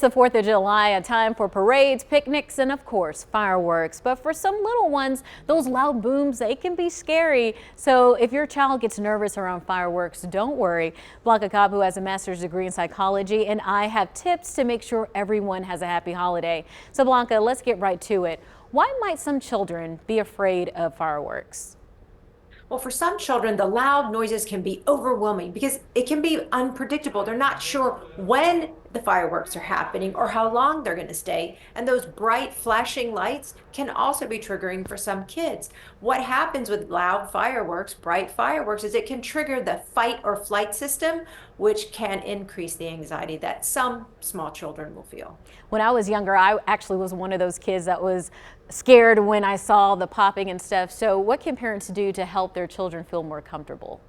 The 4th of July, a time for parades, picnics, and of course, fireworks. But for some little ones, those loud booms, they can be scary. So if your child gets nervous around fireworks, don't worry. Blanca Cobb, who has a master's degree in psychology, and I have tips to make sure everyone has a happy holiday. So Blanca, let's get right to it. Why might some children be afraid of fireworks? Well, for some children, the loud noises can be overwhelming because it can be unpredictable. They're not sure when the fireworks are happening or how long they're going to stay. And those bright flashing lights can also be triggering for some kids. What happens with loud fireworks, bright fireworks, is it can trigger the fight or flight system, which can increase the anxiety that some small children will feel. When I was younger, I actually was one of those kids that was scared when I saw the popping and stuff. So what can parents do to help their children feel more comfortable?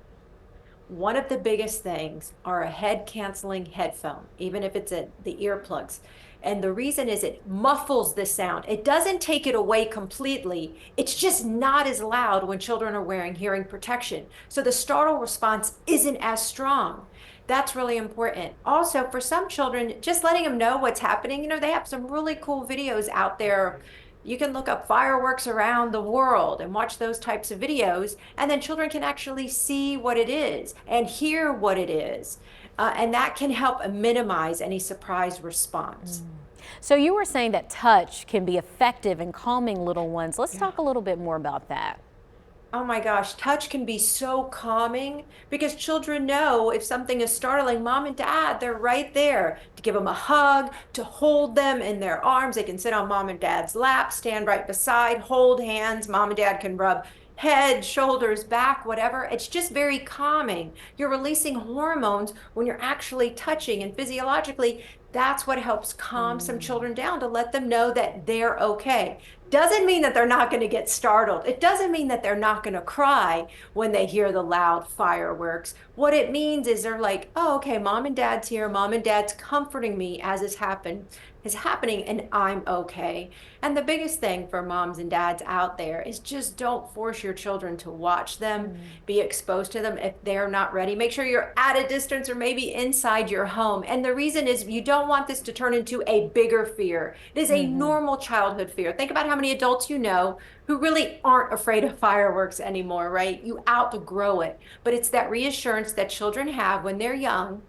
One of the biggest things are a head canceling headphone, even if it's the earplugs. And the reason is it muffles the sound. It doesn't take it away completely. It's just not as loud when children are wearing hearing protection. So the startle response isn't as strong. That's really important. Also, for some children, just letting them know what's happening. They have some really cool videos out there. You can look up fireworks around the world and watch those types of videos, and then children can actually see what it is and hear what it is. And that can help minimize any surprise response. So you were saying that touch can be effective in calming little ones. Let's Yeah. talk a little bit more about that. Oh my gosh, touch can be so calming because children know if something is startling, mom and dad, they're right there to give them a hug, to hold them in their arms. They can sit on mom and dad's lap, stand right beside, hold hands. Mom and dad can rub head, shoulders, back, whatever. It's just very calming. You're releasing hormones when you're actually touching, and physiologically, that's what helps calm some children down, to let them know that they're okay. Doesn't mean that they're not going to get startled. It doesn't mean that they're not going to cry when they hear the loud fireworks. What it means is they're like, oh, okay, mom and dad's here. Mom and dad's comforting me as is happening, and I'm okay. And the biggest thing for moms and dads out there is just don't force your children to watch them, be exposed to them if they're not ready. Make sure you're at a distance or maybe inside your home. And the reason is you don't want this to turn into a bigger fear. It is a normal childhood fear. Think about how many adults you know who really aren't afraid of fireworks anymore, right? You outgrow it. But it's that reassurance that children have when they're young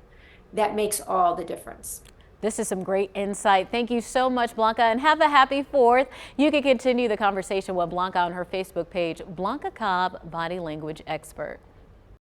that makes all the difference. This is some great insight. Thank you so much, Blanca, and have a happy 4th. You can continue the conversation with Blanca on her Facebook page, Blanca Cobb, body language expert.